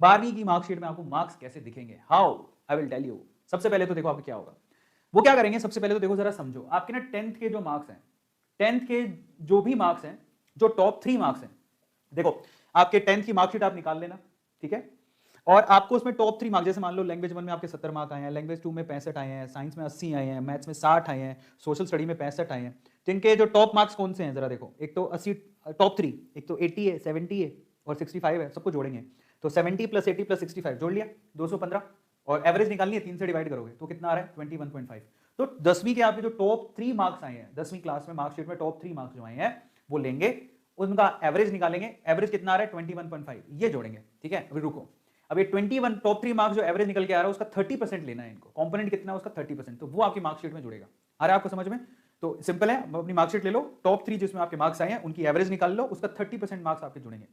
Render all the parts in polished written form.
12वीं की मार्कशीट में आपको मार्क्स कैसे दिखेंगे, how, I will tell you. सबसे पहले तो देखो आपको क्या होगा, वो क्या करेंगे, सबसे पहले तो देखो जरा समझो, आपके ना 10th के जो मार्क्स हैं, 10th के जो भी मार्क्स हैं, जो टॉप 3 मार्क्स हैं, देखो आपके 10th की मार्कशीट आप निकाल लेना, ठीक है, और आपको उसमें टॉप 3 मार्क्स, जैसे मान लो लैंग्वेज 1 में आपके 70 मार्क आए हैं, लैंग्वेज 2 में 65 आए हैं, साइंस में 80 आए हैं, मैथ्स में 60 आए हैं, सोशल स्टडी में 65 आए हैं। तो इनके जो टॉप मार्क्स कौन से हैं जरा देखो, एक तो 80 टॉप 3, एक तो 80 है, 70 है और 65 है, सबको जोड़ेंगे तो 70 प्लस 80 प्लस 65 जोड़ लिया 215, और एवरेज निकालनी है 3 से डिवाइड करोगे तो कितना आ रहा है 21.5। तो 10वीं के आपके जो टॉप 3 मार्क्स आए हैं 10वीं क्लास में मार्कशीट में टॉप 3 मार्क्स जो आए हैं वो लेंगे, उनका एवरेज निकालेंगे, एवरेज कितना आ रहा है 21.5, ये जोड़ेंगे, ठीक है। अभी रुको, अब ये 21 टॉप 3 मार्क्स जो एवरेज निकल के आ रहा है उसका 30% लेना है इनको, कंपोनेंट कितना है उसका 30%, तो वो आपकी मार्कशीट में जुड़ेगा। आ रहा है आपको समझ में? तो सिंपल है, अपनी मार्कशीट ले लो, टॉप 3 जिसमें आपके मार्क्स आए हैं उनकी एवरेज निकाल लो, उसका 30% मार्क्स आपके जुड़ेंगे,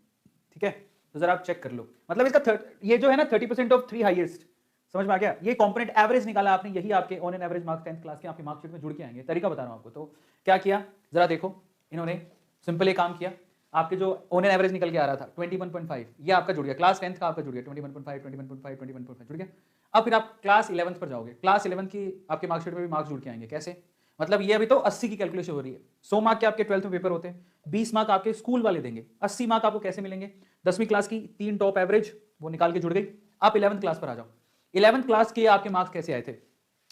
ठीक है। तो जरा आप चेक कर लो, मतलब इसका ये जो है ना 30% ऑफ 3 हाईएस्ट, समझ में आ गया? ये कंपोनेंट एवरेज निकाला आपने, यही आपके on an average marks 10th class के आपकी मार्कशीट में जुड़ के आएंगे। तरीका बता रहा हूं आपको। तो क्या किया जरा देखो, इन्होंने सिंपल एक काम किया, आपके जो ऑन एन एवरेज निकल के आ रहा था 21.5, ये आपका जुड़ गया, क्लास 10th का आपका जुड़ गया 21.5 21.5 21.5 जुड़ गया। अब फिर आप क्लास 11th पर जाओगे, क्लास 11th की आपके मार्कशीट में भी मार्क्स जुड़ के आएंगे। कैसे? मतलब ये अभी तो 80 की कैलकुलेशन हो रही है, 100 मार्क के आपके 12th में पेपर होते हैं, 20 मार्क आपके स्कूल वाले देंगे, 80 मार्क आपको कैसे मिलेंगे? 10वीं क्लास की 3 टॉप एवरेज वो निकाल के जुड़ गई। आप 11th क्लास पर आ जाओ, 11th क्लास के आपके मार्क्स कैसे आए थे?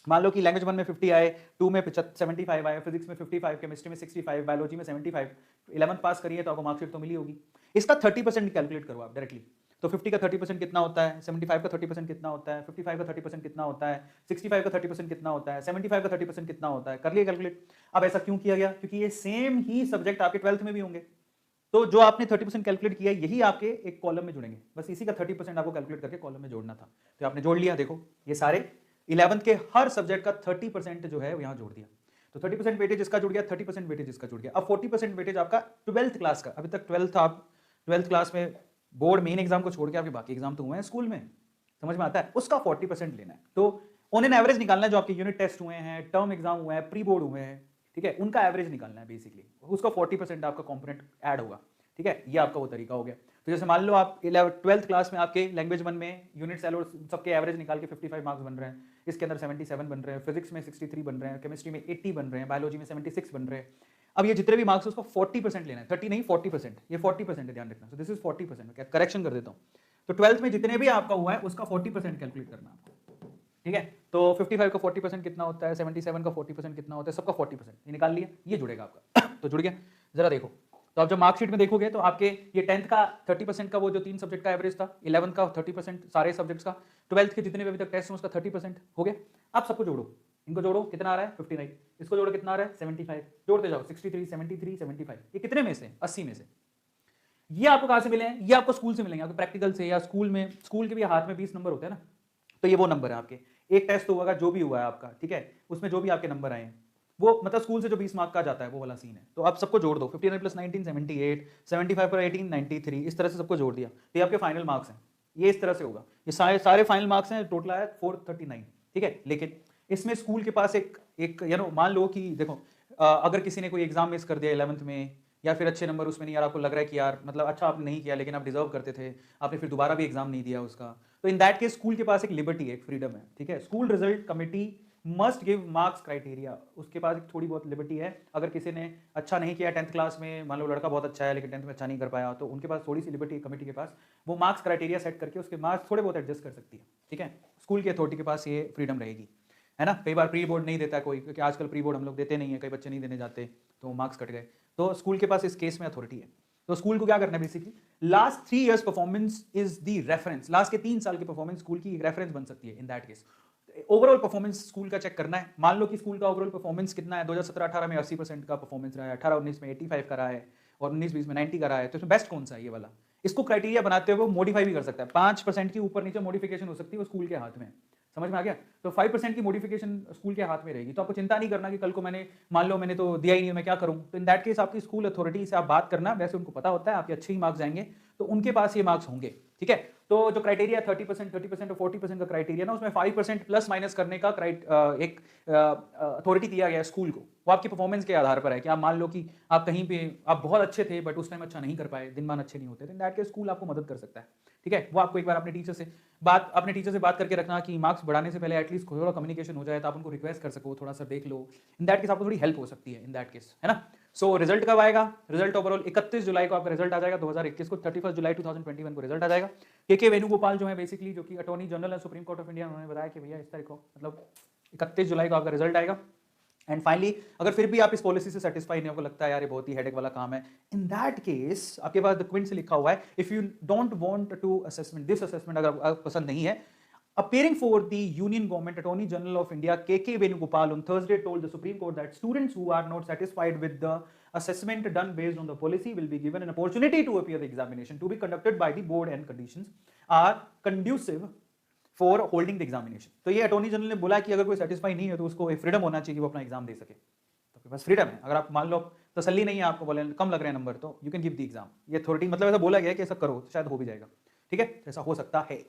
मान लो कि लैंग्वेज 1 में 50 आए, 2 में 75 आए, फिजिक्स में 55, केमिस्ट्री में 65, बायोलॉजी में 75, 11th पास करिए तो आपको मार्कशीट तो मिली होगी। इसका 30% कैलकुलेट करो आप डायरेक्टली, तो 50 का 30% कितना होता है, 75 का 30% कितना होता है, 55 का 30% कितना होता है, 65 का 30% कितना होता है, 75 का 30% कितना होता है, कर लिया कैलकुलेट। अब ऐसा क्यों किया गया? क्योंकि ये सेम ही सब्जेक्ट आपके 12th में भी होंगे, तो जो आपने 30% कैलकुलेट किया यही आपके एक कॉलम में जुड़ेंगे, बस इसी का 30% आपको कैलकुलेट करके कॉलम में जोड़ना था, तो आपने जोड़ लिया। देखो ये सारे 11th के हर सब्जेक्ट का 30% जो है यहां जोड़ दिया, तो 30% वेटेज इसका जुड़ गया, 30% वेटेज इसका जुड़ गया। अब 40% वेटेज आपका 12th क्लास का, अभी तक 12th आप 12th क्लास में बोर्ड मेन एग्जाम को छोड़ के आपके बाकी एग्जाम तो हुए हैं स्कूल में, समझ में आता है, उसका 40% लेना है। तो ऑन एन एवरेज निकालना है, जो आपके यूनिट टेस्ट हुए हैं, टर्म एग्जाम हुए हैं, प्री बोर्ड हुए हैं, ठीक है, उनका एवरेज निकालना है बेसिकली, उसका 40% आपका कंपोनेंट ऐड होगा, ठीक है। ये आपका वो तरीका हो गया। तो जैसे मान लो आप 12th क्लास में आपके लैंग्वेज 1 में यूनिट सेल और सबके एवरेज निकाल के 55 मार्क्स बन रहे हैं, इसके अंदर 77 बन रहे हैं, फिजिक्स में 63 बन रहे हैं, केमिस्ट्री में 80 बन रहे हैं, बायोलॉजी में 76 बन रहे हैं। अब ये जितने भी मार्क्स उसका 40% लेना है, 30 नहीं 40%, ये 40% है, ध्यान रखना। सो दिस इज 40%, करेक्शन कर देता हूँ। तो 12th में जितने भी आपका हुआ है उसका 40% कैलकुलेट करना आपको, ठीक है। तो 55 का 40% कितना होता है, 77 का 40% कितना होता है, सबका 40% ये निकाल लिया, ये जुड़ेगा आपका। तो जुड़ गया, जरा देखो, तो आप जब मार्कशीट में देखोगे तो आपके ये 10th का 30% का वो जो 3 सब्जेक्ट का एवरेज था, 11th का 30% सारे सब्जेक्ट्स का, 12th के जितने भी अभी तक टेस्ट हैं उसका 30% हो गया। आप सबको जोड़ो, इनको जोड़ो, कितना आ रहा है 59, इसको जोड़ो कितना आ रहा है 75, जोड़ते जाओ 63 73 75, ये कितने में से 80 में से। ये आपको कहां से मिले हैं? ये आपको स्कूल से मिलेंगे, आपको प्रैक्टिकल से, या स्कूल में, स्कूल के भी हाथ में 20 नंबर होते हैं ना, तो ये वो नंबर है आपके, एक टेस्ट तो होगा जो भी हुआ है आपका, ठीक है, उसमें जो भी आपके नंबर आए हैं वो मतलब स्कूल से जो 20 मार्क का जाता है वो वाला सीन है। तो आप सबको जोड़ दो, 59 प्लस 19 78, 75 पर 18 93, इस तरह से सबको जोड़ दिया, तो ये आपके फाइनल मार्क्स हैं। ये इस तरह से होगा, ये सारे सारे फाइनल मार्क्स हैं, टोटल आया 439, ठीक है। लेकिन इसमें स्कूल के पास एक मान लो कि देखो, अगर किसी ने कोई एग्जाम मिस कर दिया 11th में, या फिर अच्छे नंबर उसमें नहीं यार, आपको लग रहा है कि यार मतलब अच्छा आपने नहीं किया लेकिन आप डिजर्व करते थे, आपने फिर दोबारा भी एग्जाम नहीं दिया उसका, तो इन दैट केस स्कूल के पास एक लिबर्टी है, एक फ्रीडम है, ठीक है। School result committee must give marks criteria, उसके पास एक थोड़ी बहुत लिबर्टी है। अगर किसी ने अच्छा नहीं किया 10th क्लास में, मान लो लड़का बहुत अच्छा है लेकिन 10th में अच्छा नहीं कर पाया, तो उनके पास थोड़ी सी लिबर्टी है कमेटी के पास, वो मार्क्स क्राइटेरिया सेट करके उसके मार्क्स थोड़े बहुत एडजस्ट कर सकती है, ठीक है। स्कूल की अथॉरिटी के पास ये फ्रीडम रहेगी, है ना। कई बार प्री बोर्ड नहीं देता कोई, क्योंकि आजकल प्री बोर्ड हम लोग देते नहीं है, कई बच्चे नहीं देने जाते तो मार्क्स कट गए, तो स्कूल के पास इस केस में अथॉरिटी है। तो स्कूल को क्या करना है basically, last 3 years performance is the reference, last के 3 साल की परफॉर्मेंस स्कूल की रेफरेंस बन सकती है in that case. Overall performance school का चेक करना है, मान लो कि स्कूल का ओवरऑल परफॉर्मेंस कितना है, 2017-18 में 80% का परफॉर्मेंस रहा है, 18-19 में 85 का रहा है, और 19-20 में 90 का रहा है, तो इसमें बेस्ट कौन सा है, ये वाला। इसको क्राइटेरिया बनाते हुए वो मॉडिफाई भी कर सकता है, 5% की ऊपर नीचे मॉडिफिकेशन हो सकती है, वो स्कूल के हाथ में, समझ में आ गया। तो 5% की मॉडिफिकेशन स्कूल के हाथ में रहेगी, तो आपको चिंता नहीं करना कि कल को मैंने मान लो मैंने तो दिया ही नहीं, मैं क्या करूं। तो इन दैट केस आपकी स्कूल अथॉरिटी से आप बात करना, वैसे उनको पता होता है आपके अच्छे ही मार्क्स आएंगे, तो उनके पास ये मार्क्स होंगे, ठीक है। तो जो क्राइटेरिया 30% और 40% का क्राइटेरिया ना, उसमें 5% प्लस माइनस करने का एक अथॉरिटी दिया गया है स्कूल को। वो आपकी परफॉर्मेंस के आधार पर है कि आप मान लो कि आप कहीं पे आप बहुत अच्छे थे बट उस टाइम अच्छा नहीं कर पाए, दिन मान अच्छे नहीं होते, दैट के स्कूल आपको मदद कर सकता है। ठीक है, वो आपको एक बार अपने टीचर से बात करके रखना कि मार्क्स बढ़ाने से पहले एटलीस्ट थोड़ा कम्युनिकेशन हो जाए, तो आप उनको रिक्वेस्ट कर सको थोड़ा सा देख लो। इन दैट केस आपको थोड़ी हेल्प हो सकती है, इन दैट केस, है ना। सो रिजल्ट कब आएगा? रिजल्ट ओवरऑल 31 जुलाई को आपका रिजल्ट आ जाएगा 2021 को, 31 जुलाई 2021 को रिजल्ट आ जाएगा। के वेणुगोपाल जो है बेसिकली, जो कि अटॉर्नी जनरल है सुप्रीम कोर्ट ऑफ इंडिया, उन्होंने बताया कि भैया इस तारीख को, मतलब 31 जुलाई को आपका रिजल्ट आएगा। एंड फाइनली अगर फिर भी आप इस पॉलिसी से सेटिस्फाई नहीं, आपको लगता है यार ये बहुत ही हेडेक वाला काम है, इन दैट केस आपके पास द क्विंट से लिखा हुआ है, if you don't want to assessment this assessment, अगर आपको पसंद नहीं है, appearing for the Union Government Attorney General of India K.K. Venugopal on Thursday told the Supreme Court that students who are not satisfied with the assessment done based on the policy will be given an opportunity to appear the examination to be conducted by the board and conditions are conducive for holding the examination। तो ये attorney general ने बोला कि अगर कोई satisfy नहीं है तो उसको फ्रीडम होना चाहिए कि वो अपना एग्जाम दे सके। तो आपके पास फ्रीडम है, अगर आप मान लो तसल्ली नहीं है, आपको बोले कम लग रहे हैं नंबर, तो you can give the exam. ये अथॉरिटी मतलब ऐसा बोला गया कि ऐसा करो, शायद हो भी जाएगा। ठीक है, ऐसा हो सकता है।